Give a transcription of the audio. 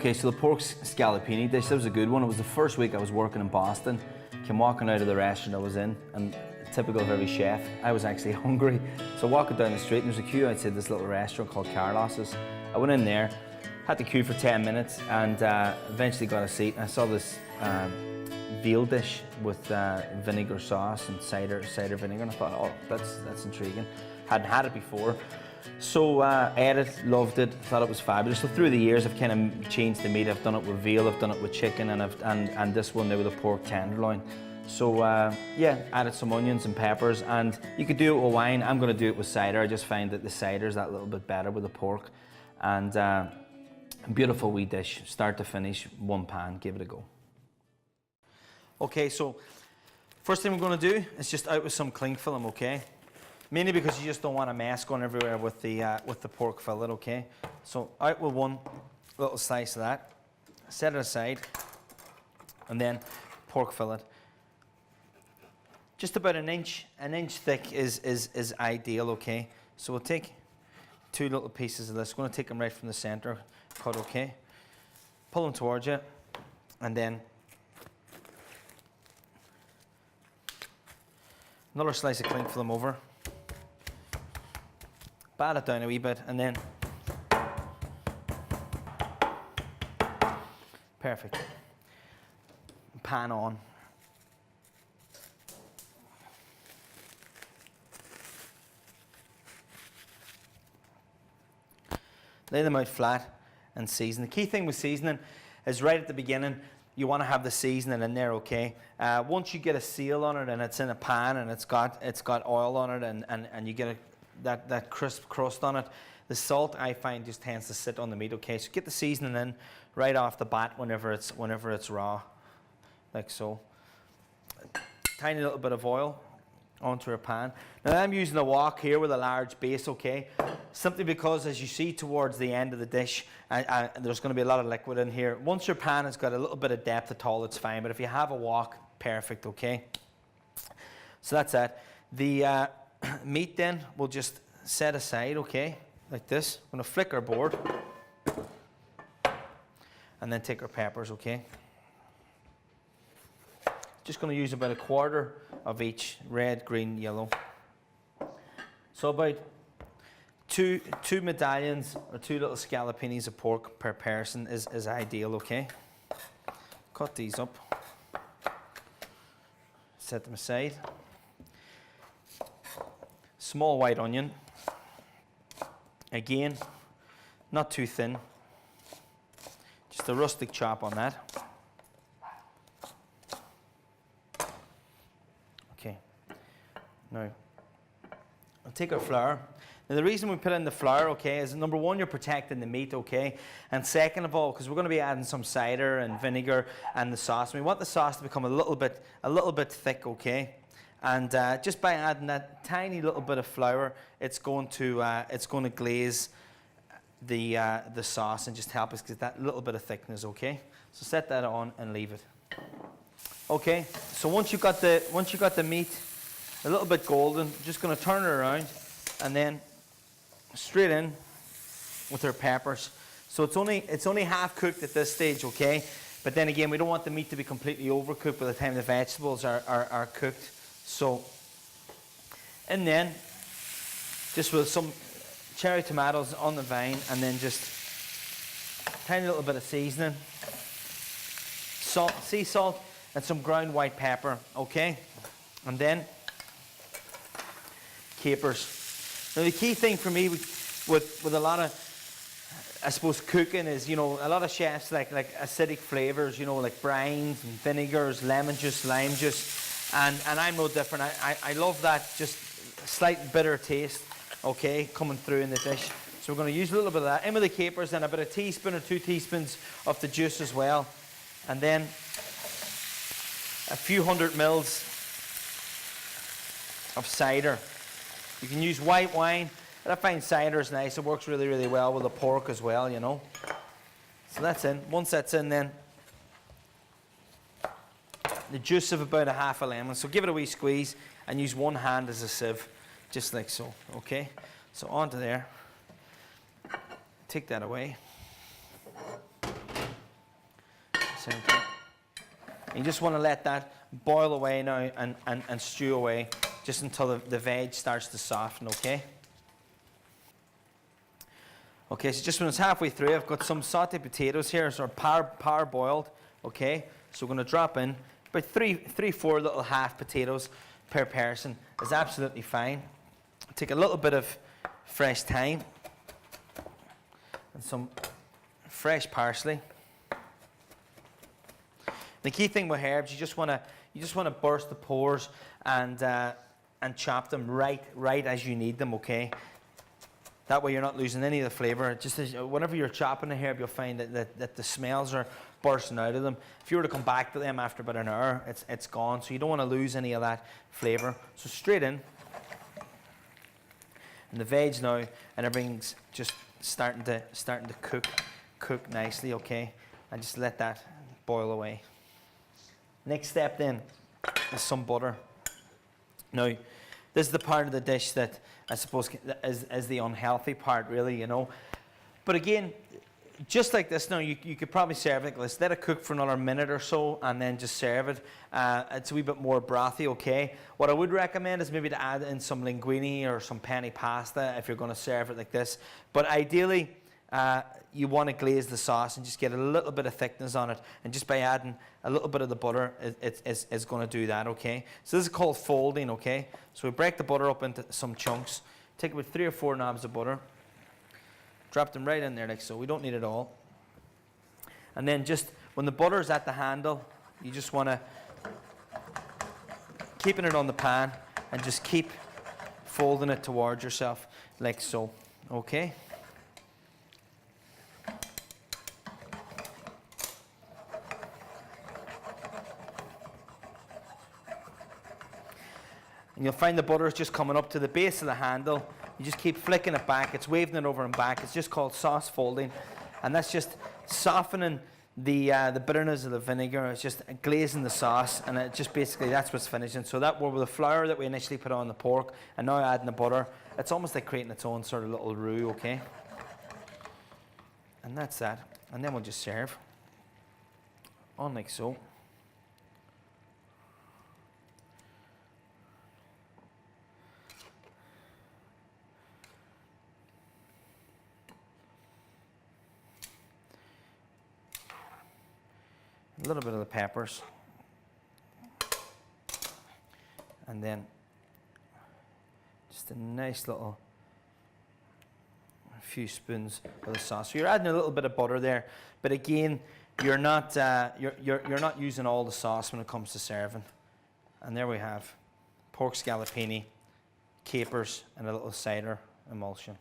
Okay, so the pork scaloppini dish, that was a good one. It was the first week I was working in Boston. Came walking out of the restaurant I was in, and typical of every chef, I was actually hungry. So walking down the street, and there's a queue outside this little restaurant called Carlos's. I went in there, had to queue for 10 minutes, and eventually got a seat. I saw this veal dish with vinegar sauce and cider vinegar, and I thought, oh, that's intriguing. Hadn't had it before. So ate it, loved it, thought it was fabulous. So through the years I've kind of changed the meat. I've done it with veal, I've done it with chicken, and this one now with a pork tenderloin. So yeah, added some onions and peppers, and you could do it with wine. I'm going to do it with cider. I just find that the cider is that little bit better with the pork. And beautiful wee dish, start to finish, one pan, give it a go. Okay, so first thing we're going to do is just out with some cling film, okay? Mainly because you just don't want a mess going everywhere with the pork fillet, okay? So out with one little slice of that, set it aside, and then pork fillet. Just about an inch thick is ideal, okay? So we'll take two little pieces of this. We're going to take them right from the center, cut, okay? Pull them towards you, and then another slice of cling film over. Bat it down a wee bit, and then perfect. Pan on. Lay them out flat and season. The key thing with seasoning is right at the beginning, you want to have the seasoning in there, okay? Once you get a seal on it and it's in a pan and it's got oil on it and you get that crisp crust on it, the salt I find just tends to sit on the meat, okay? So get the seasoning in right off the bat whenever it's raw, like so. Tiny little bit of oil onto a pan. Now I'm using a wok here with a large base, okay? Simply because as you see towards the end of the dish, there's going to be a lot of liquid in here. Once your pan has got a little bit of depth at all, it's fine. But if you have a wok, perfect, okay? So that's it. The meat then we'll just set aside, okay? Like this. I'm going to flick our board. And then take our peppers, okay? Just going to use about a quarter of each, red, green, yellow. So about two medallions or two little scaloppinis of pork per person is ideal, okay? Cut these up. Set them aside. Small white onion. Again, not too thin. Just a rustic chop on that. Okay. Now, I'll take our flour. Now the reason we put in the flour, okay, is number one, you're protecting the meat, okay? And second of all, because we're going to be adding some cider and vinegar and the sauce. We want the sauce to become a little bit thick, okay? And just by adding that tiny little bit of flour, it's going to glaze the sauce and just help us get that little bit of thickness, okay? So set that on and leave it. Okay, so once you got the meat a little bit golden, just going to turn it around and then straight in with our peppers. So it's only half cooked at this stage, okay? But then again, we don't want the meat to be completely overcooked by the time the vegetables are cooked. So, and then just with some cherry tomatoes on the vine, and then just a tiny little bit of seasoning, salt, sea salt, and some ground white pepper, okay? And then capers. Now the key thing for me with a lot of, I suppose, cooking is, you know, a lot of chefs like acidic flavors, you know, like brines and vinegars, lemon juice, lime juice, and I'm no different. I love that just slight bitter taste, okay, coming through in the dish. So we're going to use a little bit of that in with the capers, and about a teaspoon or 2 teaspoons of the juice as well, and then a few hundred mils of cider. You can use white wine, but I find cider is nice. It works really, really well with the pork as well, you know. So that's in. Once that's in, then the juice of about a half a lemon. So give it a wee squeeze and use one hand as a sieve, just like so, okay? So onto there. Take that away. same time. And you just want to let that boil away now and stew away just until the veg starts to soften, okay? Okay, so just when it's halfway through, I've got some sauteed potatoes here, so power boiled, okay? So we're going to drop in about four little half potatoes per person. Is absolutely fine. Take a little bit of fresh thyme and some fresh parsley. The key thing with herbs, you just want to burst the pores and chop them right as you need them, okay? That way you're not losing any of the flavour. Just whenever you're chopping a herb, you'll find that the smells are bursting out of them. If you were to come back to them after about an hour, it's gone. So you don't want to lose any of that flavour. So straight in. And the veg now, and everything's just starting to cook nicely, okay? And just let that boil away. Next step then is some butter. Now, this is the part of the dish that I suppose is the unhealthy part, really, you know. But again, just like this now, you could probably serve it like this. Let it cook for another minute or so and then just serve it. It's a wee bit more brothy, okay? What I would recommend is maybe to add in some linguine or some penne pasta if you're going to serve it like this. But ideally, you want to glaze the sauce and just get a little bit of thickness on it. And just by adding a little bit of the butter, it's going to do that, okay? So this is called folding, okay? So we break the butter up into some chunks. Take about 3 or 4 knobs of butter. Drop them right in there like so. We don't need it all. And then just when the butter is at the handle, you just want to keeping it on the pan and just keep folding it towards yourself like so, okay? And you'll find the butter is just coming up to the base of the handle. You just keep flicking it back. It's waving it over and back. It's just called sauce folding. And that's just softening the bitterness of the vinegar. It's just glazing the sauce. And it just basically, that's what's finishing. So that with the flour that we initially put on the pork, and now adding the butter, it's almost like creating its own sort of little roux, okay? And that's that. And then we'll just serve. On like so. A little bit of the peppers, and then just a nice little few spoons of the sauce. So you're adding a little bit of butter there, but again, you're not you're not using all the sauce when it comes to serving. And there we have pork scaloppini, capers, and a little cider emulsion.